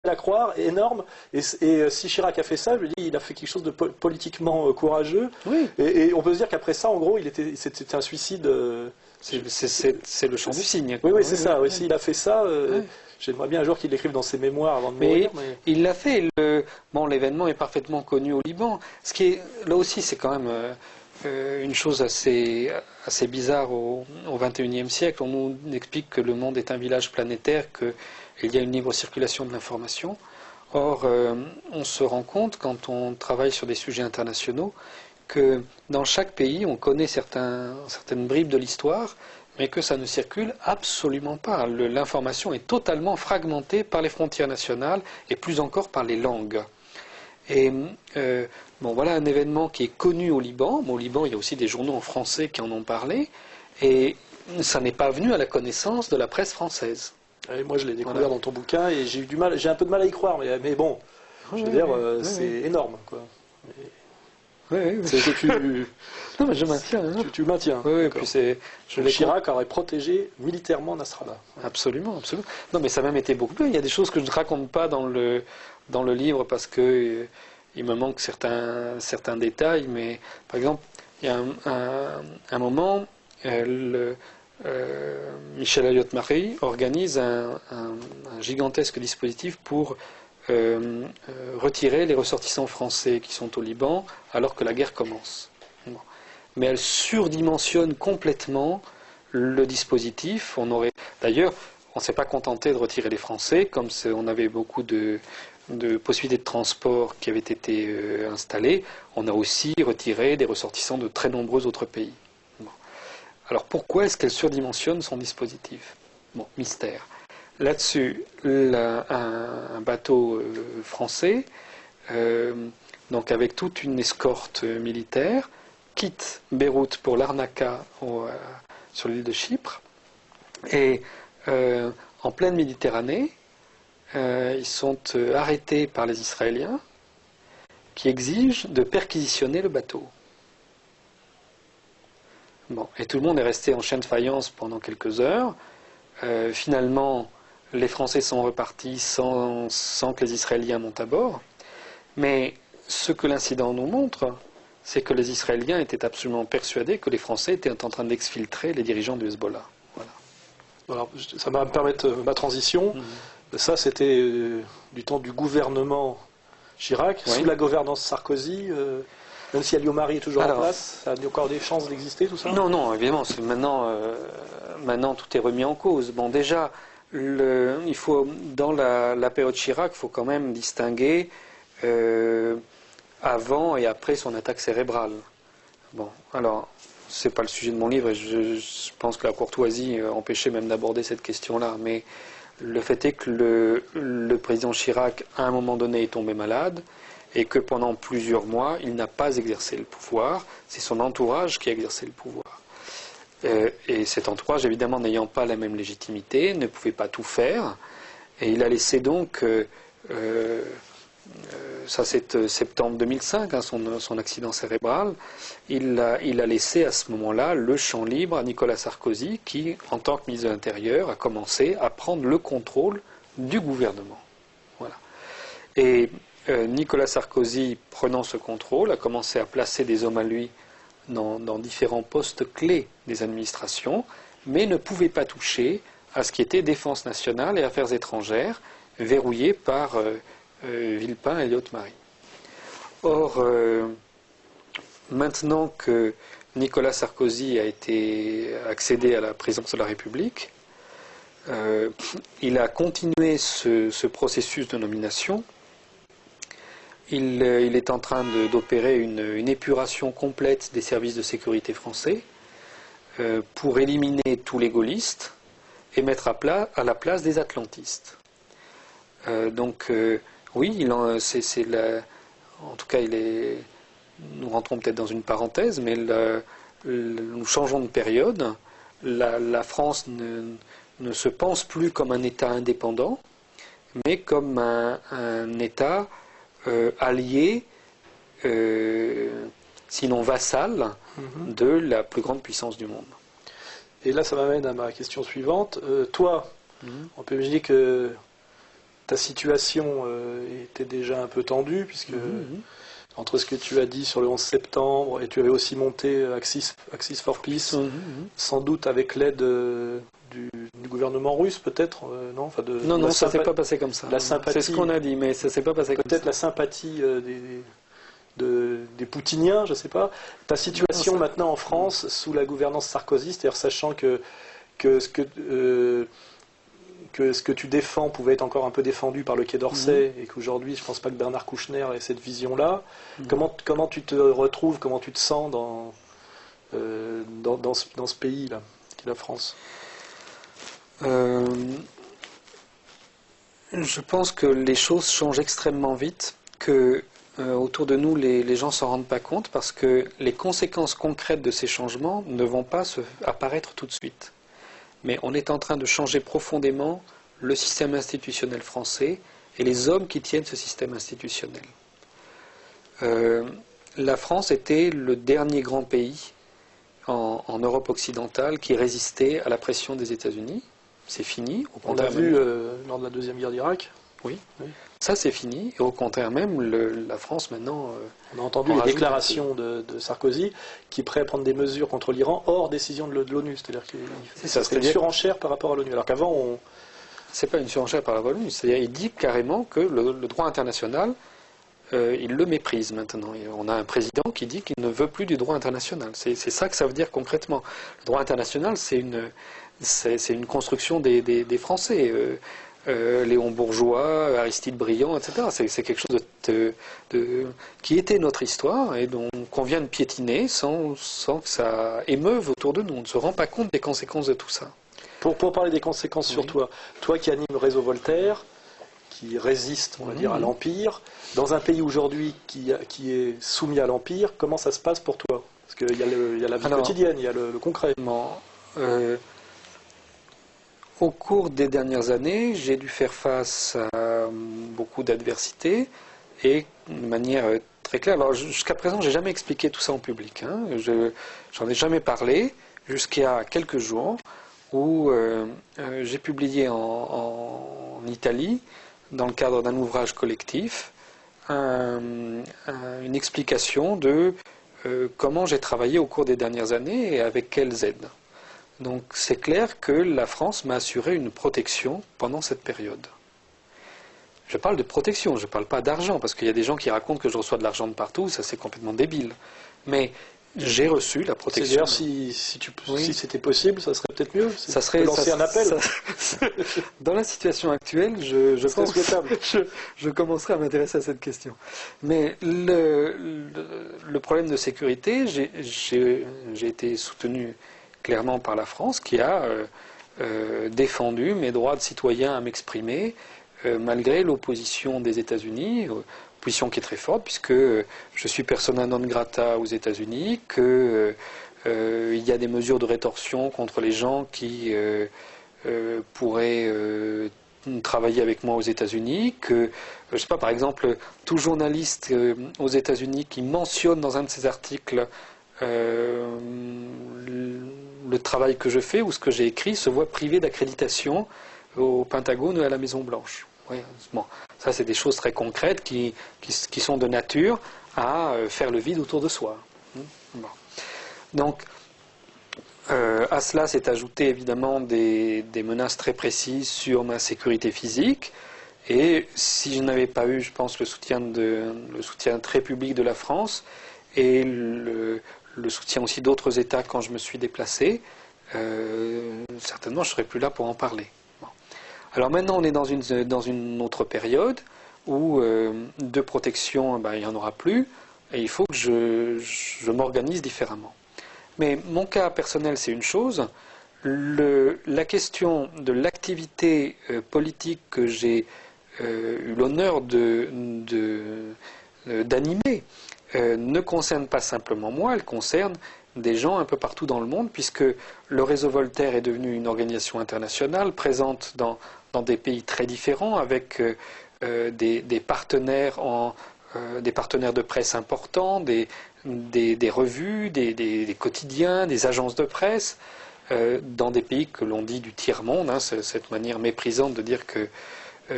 à croire, énorme. Et si Chirac a fait ça, je me dis, il a fait quelque chose de politiquement courageux. Oui. Et on peut se dire qu'après ça, en gros, c'était un suicide. C'est le chant du cygne. Oui, c'est ça. Oui. S'il a fait ça, Oui. j'aimerais bien un jour qu'il l'écrive dans ses mémoires avant de Mais mourir. il l'a fait. Bon, l'événement est parfaitement connu au Liban. Ce qui est, là aussi, c'est quand même une chose assez bizarre au XXIe siècle. On nous explique que le monde est un village planétaire, qu'il y a une libre circulation de l'information. Or, on se rend compte, quand on travaille sur des sujets internationaux, que dans chaque pays, on connaît certaines bribes de l'histoire, mais que ça ne circule absolument pas. L'information est totalement fragmentée par les frontières nationales et plus encore par les langues. Et bon, voilà un événement qui est connu au Liban. Bon, au Liban, il y a aussi des journaux en français qui en ont parlé, et ça n'est pas venu à la connaissance de la presse française. Et moi, je l'ai découvert dans ton bouquin et j'ai un peu de mal à y croire, mais bon, je veux dire, c'est énorme, quoi. Oui. Non, mais je maintiens. Hein. Tu le maintiens. Oui, puis Chirac aurait protégé militairement Nasrallah. Absolument. Non, mais ça a même été beaucoup plus. Il y a des choses que je ne raconte pas dans le livre parce que il me manque certains détails. Mais par exemple, il y a un moment, Michel Alliot-Marie organise un gigantesque dispositif pour retirer les ressortissants français qui sont au Liban alors que la guerre commence. Bon. Mais elle surdimensionne complètement le dispositif. D'ailleurs, on ne s'est pas contenté de retirer les Français, comme on avait beaucoup de possibilités de transport qui avaient été installées. On a aussi retiré des ressortissants de très nombreux autres pays. Bon. Alors pourquoi est-ce qu'elle surdimensionne son dispositif? Bon, mystère. Là-dessus, un bateau français, donc avec toute une escorte militaire, quitte Beyrouth pour Larnaca sur l'île de Chypre, et en pleine Méditerranée, ils sont arrêtés par les Israéliens qui exigent de perquisitionner le bateau. Bon, et tout le monde est resté en chaîne de faïence pendant quelques heures. Finalement, les Français sont repartis sans que les Israéliens montent à bord. Mais ce que l'incident nous montre, c'est que les Israéliens étaient absolument persuadés que les Français étaient en train d'exfiltrer les dirigeants du Hezbollah. Voilà. Alors, ça va me permettre ma transition. Ça, c'était du temps du gouvernement Chirac, sous la gouvernance Sarkozy. Même si Alliot-Marie est toujours en place, ça a encore des chances d'exister, tout ça? Non, évidemment. Maintenant, tout est remis en cause. Bon, déjà, il faut, dans la période Chirac, il faut quand même distinguer avant et après son attaque cérébrale. Bon, alors, c'est pas le sujet de mon livre, et je pense que la courtoisie empêchait même d'aborder cette question-là, mais le fait est que le président Chirac, à un moment donné, est tombé malade, et que pendant plusieurs mois, il n'a pas exercé le pouvoir. C'est son entourage qui a exercé le pouvoir. Et cet entourage, évidemment, n'ayant pas la même légitimité, ne pouvait pas tout faire. Et il a laissé donc, ça c'est septembre 2005, hein, son accident cérébral, il a laissé à ce moment-là le champ libre à Nicolas Sarkozy, qui, en tant que ministre de l'Intérieur, a commencé à prendre le contrôle du gouvernement. Voilà. Et Nicolas Sarkozy, prenant ce contrôle, a commencé à placer des hommes à lui dans différents postes clés des administrations, mais ne pouvait pas toucher à ce qui était défense nationale et affaires étrangères, verrouillé par Villepin et Alliot-Marie. Or, maintenant que Nicolas Sarkozy a accédé à la présidence de la République, il a continué ce processus de nomination. Il est en train d'opérer une épuration complète des services de sécurité français pour éliminer tous les gaullistes et mettre à la place des atlantistes. Oui, en tout cas, nous rentrons peut-être dans une parenthèse, mais nous changeons de période. La France ne se pense plus comme un État indépendant, mais comme un État allié, sinon vassal, de la plus grande puissance du monde. Et là, ça m'amène à ma question suivante. Toi, on peut imaginer que ta situation était déjà un peu tendue, puisque entre ce que tu as dit sur le 11 septembre, et tu avais aussi monté Axis for Peace, sans doute avec l'aide du gouvernement russe, peut-être, non enfin Non, ça ne s'est pas passé comme ça. C'est ce qu'on a dit, mais ça ne s'est pas passé comme ça. Peut-être la sympathie des poutiniens, je ne sais pas. Ta situation maintenant en France, sous la gouvernance Sarkozy, c'est-à-dire sachant que ce que tu défends pouvait être encore un peu défendu par le Quai d'Orsay, et qu'aujourd'hui, je ne pense pas que Bernard Kouchner ait cette vision-là. Comment tu te retrouves, comment tu te sens dans ce pays-là, qui est la France? Je pense que les choses changent extrêmement vite, que autour de nous, les gens ne s'en rendent pas compte, parce que les conséquences concrètes de ces changements ne vont pas apparaître tout de suite. Mais on est en train de changer profondément le système institutionnel français et les hommes qui tiennent ce système institutionnel. La France était le dernier grand pays en Europe occidentale qui résistait à la pression des États-Unis. C'est fini. On l'a vu lors de la Deuxième Guerre d'Irak. Oui. Ça c'est fini. Et au contraire même, la France maintenant... on a entendu les déclarations de Sarkozy qui est prêt à prendre des mesures contre l'Iran hors décision de l'ONU. C'est-à-dire que ça serait une surenchère par rapport à l'ONU. Alors qu'avant, c'est pas une surenchère par rapport à l'ONU. C'est-à-dire il dit carrément que le droit international, il le méprise maintenant. Et on a un président qui dit qu'il ne veut plus du droit international. C'est ça que ça veut dire concrètement. Le droit international, c'est une construction des Français. Léon Bourgeois, Aristide Briand, etc. C'est quelque chose qui était notre histoire et qu'on vient de piétiner sans que ça émeuve autour de nous. On ne se rend pas compte des conséquences de tout ça. Pour parler des conséquences sur toi qui anime le réseau Voltaire, qui résiste, on va dire, à l'Empire, dans un pays aujourd'hui qui est soumis à l'Empire, comment ça se passe pour toi? Parce qu'il y a la vie quotidienne, il y a le concret. Au cours des dernières années, j'ai dû faire face à beaucoup d'adversités et de manière très claire. Alors jusqu'à présent, j'ai jamais expliqué tout ça en public. J'en ai jamais parlé jusqu'à quelques jours où j'ai publié en Italie, dans le cadre d'un ouvrage collectif, une explication de comment j'ai travaillé au cours des dernières années et avec quelles aides. Donc c'est clair que la France m'a assuré une protection pendant cette période. Je parle de protection, je ne parle pas d'argent, parce qu'il y a des gens qui racontent que je reçois de l'argent de partout, ça c'est complètement débile. Mais j'ai reçu la protection. D'ailleurs, si c'était possible, ça serait peut-être mieux. Ça serait lancer un appel. Dans la situation actuelle, je pense que je commencerai à m'intéresser à cette question. Mais le problème de sécurité, j'ai été soutenu clairement par la France, qui a défendu mes droits de citoyen à m'exprimer, malgré l'opposition des États-Unis, opposition qui est très forte, puisque je suis persona non grata aux États-Unis, qu'il y a des mesures de rétorsion contre les gens qui pourraient travailler avec moi aux États-Unis, que, je ne sais pas, par exemple, tout journaliste aux États-Unis qui mentionne dans un de ses articles le travail que je fais ou ce que j'ai écrit se voit privé d'accréditation au Pentagone ou à la Maison-Blanche. Oui, bon, ça, c'est des choses très concrètes qui sont de nature à faire le vide autour de soi. Bon. Donc, à cela s'est ajouté évidemment des menaces très précises sur ma sécurité physique. Et si je n'avais pas eu, je pense, le soutien très public de la France et le soutien aussi d'autres États quand je me suis déplacé, certainement je ne serais plus là pour en parler. Bon. Alors maintenant on est dans une autre période où de protection, il n'y en aura plus, et il faut que je m'organise différemment. Mais mon cas personnel c'est une chose, la question de l'activité politique que j'ai eu l'honneur d'animer, ne concerne pas simplement moi, elle concerne des gens un peu partout dans le monde, puisque le réseau Voltaire est devenu une organisation internationale, présente dans des pays très différents, avec des partenaires de presse importants, des revues, des quotidiens, des agences de presse, dans des pays que l'on dit du tiers-monde, cette manière méprisante de dire que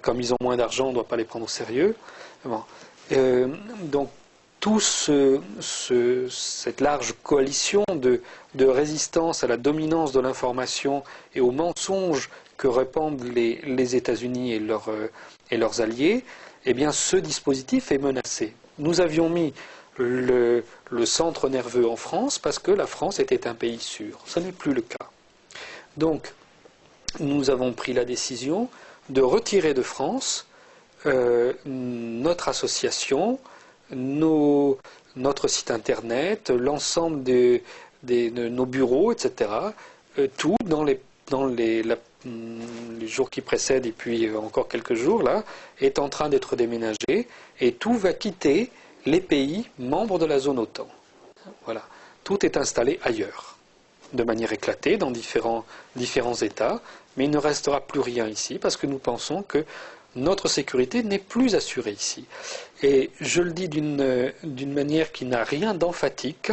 comme ils ont moins d'argent, on ne doit pas les prendre au sérieux. Bon. Donc, cette large coalition de résistance à la dominance de l'information et aux mensonges que répandent les États-Unis et leurs alliés, eh bien, ce dispositif est menacé. Nous avions mis le centre nerveux en France parce que la France était un pays sûr. Ce n'est plus le cas. Donc, nous avons pris la décision de retirer de France notre association, notre site internet, l'ensemble de nos bureaux, etc. Tout dans les jours qui précèdent et puis encore quelques jours, là, est en train d'être déménagé et tout va quitter les pays membres de la zone OTAN. Voilà. Tout est installé ailleurs, de manière éclatée, dans différents États, mais il ne restera plus rien ici parce que nous pensons que notre sécurité n'est plus assurée ici. Et je le dis d'une manière qui n'a rien d'emphatique,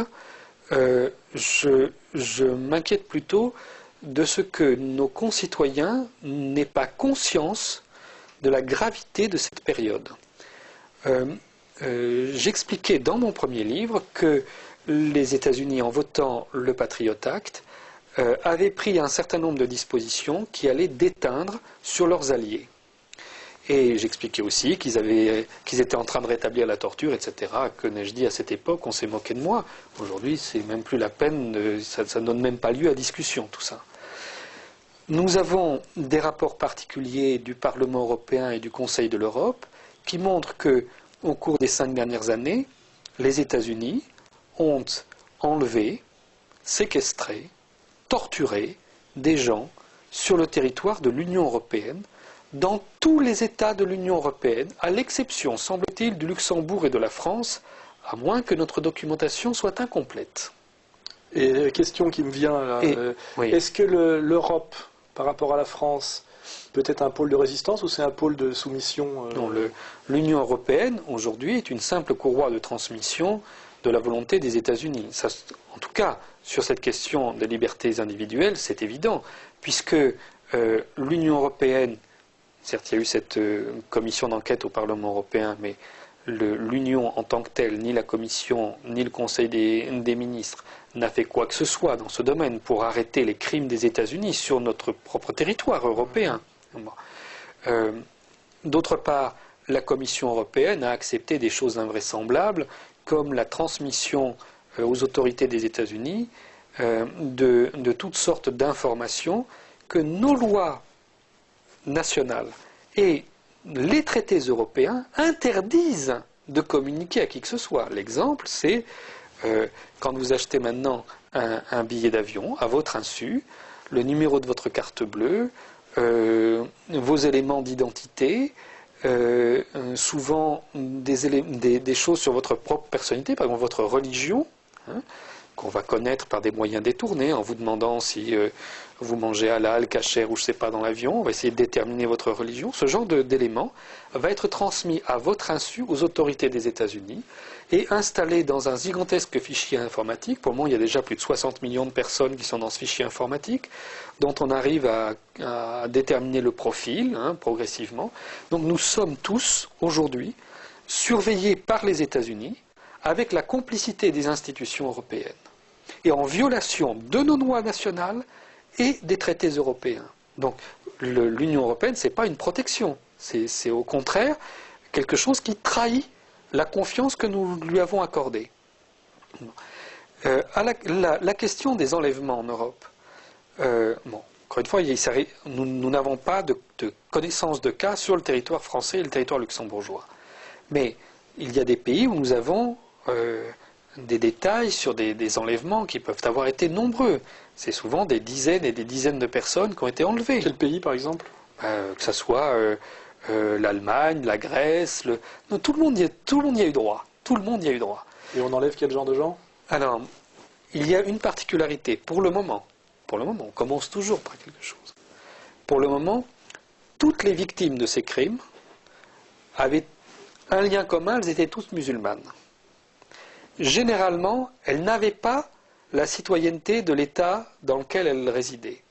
je m'inquiète plutôt de ce que nos concitoyens n'aient pas conscience de la gravité de cette période. J'expliquais dans mon premier livre que les États-Unis, en votant le Patriot Act, avaient pris un certain nombre de dispositions qui allaient déteindre sur leurs alliés. Et j'expliquais aussi qu'ils étaient en train de rétablir la torture, etc. Que n'ai-je dit à cette époque? On s'est moqué de moi. Aujourd'hui, c'est même plus la peine, ça ne donne même pas lieu à discussion, tout ça. Nous avons des rapports particuliers du Parlement européen et du Conseil de l'Europe qui montrent que, au cours des 5 dernières années, les États-Unis ont enlevé, séquestré, torturé des gens sur le territoire de l'Union européenne, dans tous les États de l'Union européenne, à l'exception, semble-t-il, du Luxembourg et de la France, à moins que notre documentation soit incomplète. Et la question qui me vient là, oui. Est-ce que l'Europe, par rapport à la France, peut être un pôle de résistance ou c'est un pôle de soumission Non, l'Union européenne, aujourd'hui, est une simple courroie de transmission de la volonté des États-Unis. En tout cas, sur cette question des libertés individuelles, c'est évident, puisque l'Union européenne, certes, il y a eu cette commission d'enquête au Parlement européen, mais l'Union en tant que telle, ni la Commission, ni le Conseil des ministres, n'a fait quoi que ce soit dans ce domaine pour arrêter les crimes des États-Unis sur notre propre territoire européen. D'autre part, la Commission européenne a accepté des choses invraisemblables, comme la transmission aux autorités des États-Unis de toutes sortes d'informations que nos lois nationales et les traités européens interdisent de communiquer à qui que ce soit. L'exemple, c'est quand vous achetez maintenant un billet d'avion, à votre insu, le numéro de votre carte bleue, vos éléments d'identité, souvent des choses sur votre propre personnalité, par exemple votre religion, hein, qu'on va connaître par des moyens détournés, en vous demandant si vous mangez halal, kasher ou je ne sais pas dans l'avion, on va essayer de déterminer votre religion. Ce genre d'éléments va être transmis à votre insu aux autorités des États-Unis et installé dans un gigantesque fichier informatique. Pour le moment, il y a déjà plus de 60 millions de personnes qui sont dans ce fichier informatique, dont on arrive à déterminer le profil progressivement. Donc nous sommes tous, aujourd'hui, surveillés par les États-Unis avec la complicité des institutions européennes et en violation de nos lois nationales et des traités européens. Donc l'Union européenne, ce n'est pas une protection, c'est au contraire quelque chose qui trahit la confiance que nous lui avons accordée. La question des enlèvements en Europe, encore une fois, nous n'avons pas de connaissance de cas sur le territoire français et le territoire luxembourgeois. Mais il y a des pays où nous avons des détails sur des enlèvements qui peuvent avoir été nombreux. C'est souvent des dizaines et des dizaines de personnes qui ont été enlevées. Quel pays, par exemple? Que ce soit l'Allemagne, la Grèce... Non, tout le monde y a eu droit. Tout le monde y a eu droit. Et on enlève quel genre de gens? Alors, il y a une particularité. Pour le moment, on commence toujours par quelque chose. Pour le moment, toutes les victimes de ces crimes avaient un lien commun, elles étaient toutes musulmanes. Généralement, elles n'avaient pas la citoyenneté de l'État dans lequel elles résidaient.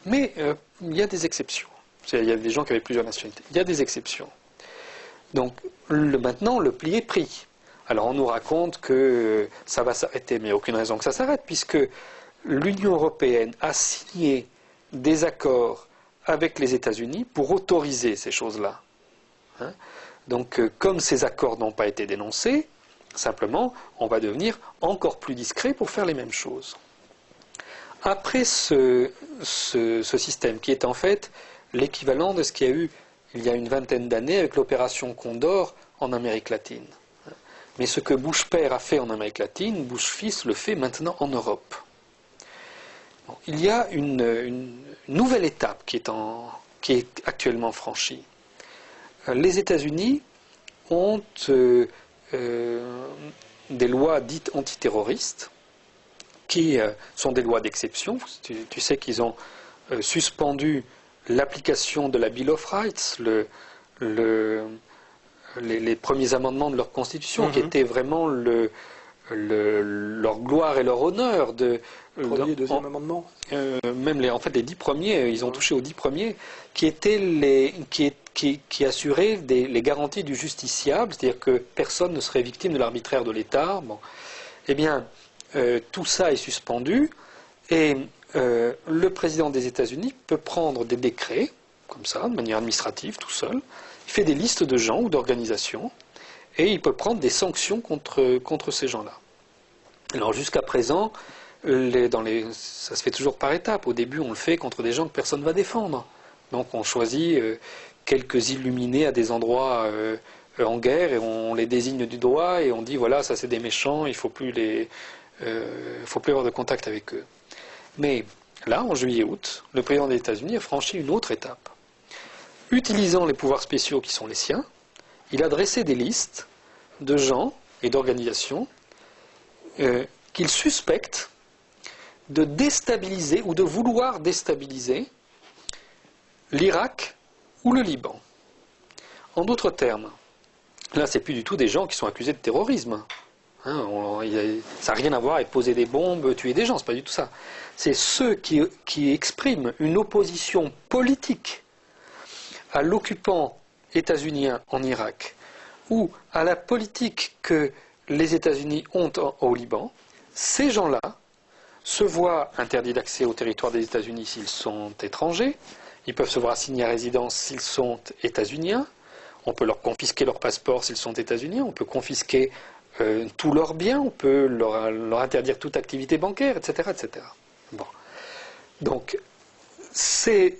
Mais il y a des exceptions. Il y a des gens qui avaient plusieurs nationalités. Il y a des exceptions. Donc maintenant, le pli est pris. Alors on nous raconte que ça va s'arrêter, mais il n'y a aucune raison que ça s'arrête, puisque l'Union européenne a signé des accords avec les États-Unis pour autoriser ces choses-là. Hein? Donc comme ces accords n'ont pas été dénoncés, simplement, on va devenir encore plus discret pour faire les mêmes choses. Après ce système, qui est en fait l'équivalent de ce qu'il y a eu il y a une vingtaine d'années avec l'opération Condor en Amérique latine. Mais ce que Bush père a fait en Amérique latine, Bush fils le fait maintenant en Europe. Bon, il y a une nouvelle étape qui est actuellement franchie. Les États-Unis ont des lois dites antiterroristes, qui sont des lois d'exception. Tu sais qu'ils ont suspendu l'application de la Bill of Rights, les premiers amendements de leur constitution, qui étaient vraiment leur gloire et leur honneur. Premier et deuxième amendement. Même en fait les 10 premiers, ils ont touché aux 10 premiers, qui assuraient les garanties du justiciable, c'est-à-dire que personne ne serait victime de l'arbitraire de l'État. Bon. Eh bien, tout ça est suspendu, et le président des États-Unis peut prendre des décrets, comme ça, de manière administrative, tout seul. Il fait des listes de gens ou d'organisations, et il peut prendre des sanctions contre ces gens-là. Alors jusqu'à présent, ça se fait toujours par étapes. Au début, on le fait contre des gens que personne ne va défendre. Donc on choisit quelques illuminés à des endroits en guerre, et on les désigne du doigt, et on dit, voilà, ça c'est des méchants, il ne faut plus avoir de contact avec eux. Mais là, en juillet-août, le président des États-Unis a franchi une autre étape. Utilisant les pouvoirs spéciaux qui sont les siens, il a dressé des listes de gens et d'organisations qu'il suspecte de déstabiliser ou de vouloir déstabiliser l'Irak ou le Liban. En d'autres termes, là, c'est plus du tout des gens qui sont accusés de terrorisme. Hein, ça n'a rien à voir avec poser des bombes, tuer des gens, c'est pas du tout ça. C'est ceux qui expriment une opposition politique à l'occupant états-unien en Irak ou à la politique que les États-Unis ont au Liban. Ces gens-là se voient interdits d'accès au territoire des États-Unis s'ils sont étrangers. Ils peuvent se voir assignés à résidence s'ils sont états-uniens. On peut leur confisquer leur passeport s'ils sont états-uniens. On peut confisquer tous leurs biens. On peut leur interdire toute activité bancaire, etc. etc. Bon. Donc, ces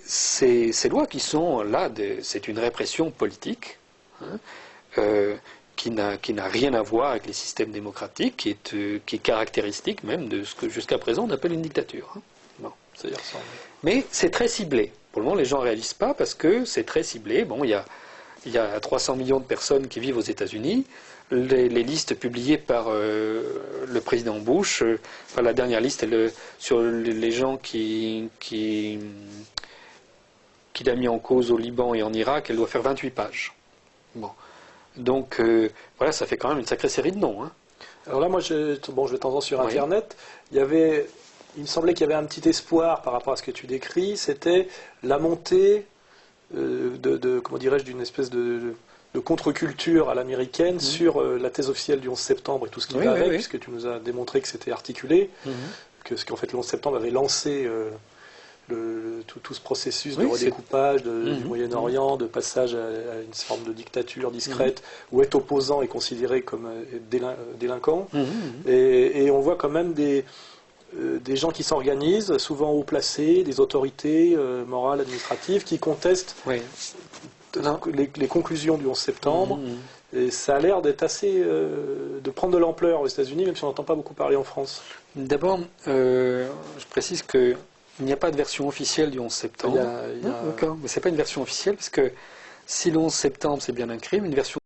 lois qui sont là, c'est une répression politique, hein, qui n'a rien à voir avec les systèmes démocratiques, qui est caractéristique même de ce que jusqu'à présent on appelle une dictature. Hein. Bon. Mais c'est très ciblé. Pour le moment, les gens ne réalisent pas parce que c'est très ciblé. Bon, il y a 300 millions de personnes qui vivent aux États-Unis. Les listes publiées par le président Bush, la dernière liste est sur les gens qu'il a mis en cause au Liban et en Irak, elle doit faire 28 pages. Bon. Donc, voilà, ça fait quand même une sacrée série de noms. Hein. Alors là, moi, je vais de temps en temps sur Internet. Il me semblait qu'il y avait un petit espoir par rapport à ce que tu décris. C'était la montée comment dirais-je, d'une espèce de contre-culture à l'américaine sur la thèse officielle du 11 septembre et tout ce qui va avec, puisque tu nous as démontré que c'était articulé, qu'en fait le 11 septembre avait lancé tout ce processus de redécoupage du Moyen-Orient, de passage à une forme de dictature discrète, où être opposant est considéré comme délinquant. Et on voit quand même des gens qui s'organisent, souvent haut placés, des autorités morales, administratives, qui contestent les conclusions du 11 septembre. Et ça a l'air d'être assez de prendre de l'ampleur aux États-Unis, même si on n'entend pas beaucoup parler en France. D'abord, je précise qu'il n'y a pas de version officielle du 11 septembre. D'accord, mais ce n'est pas une version officielle, parce que si le 11 septembre c'est bien un crime, une version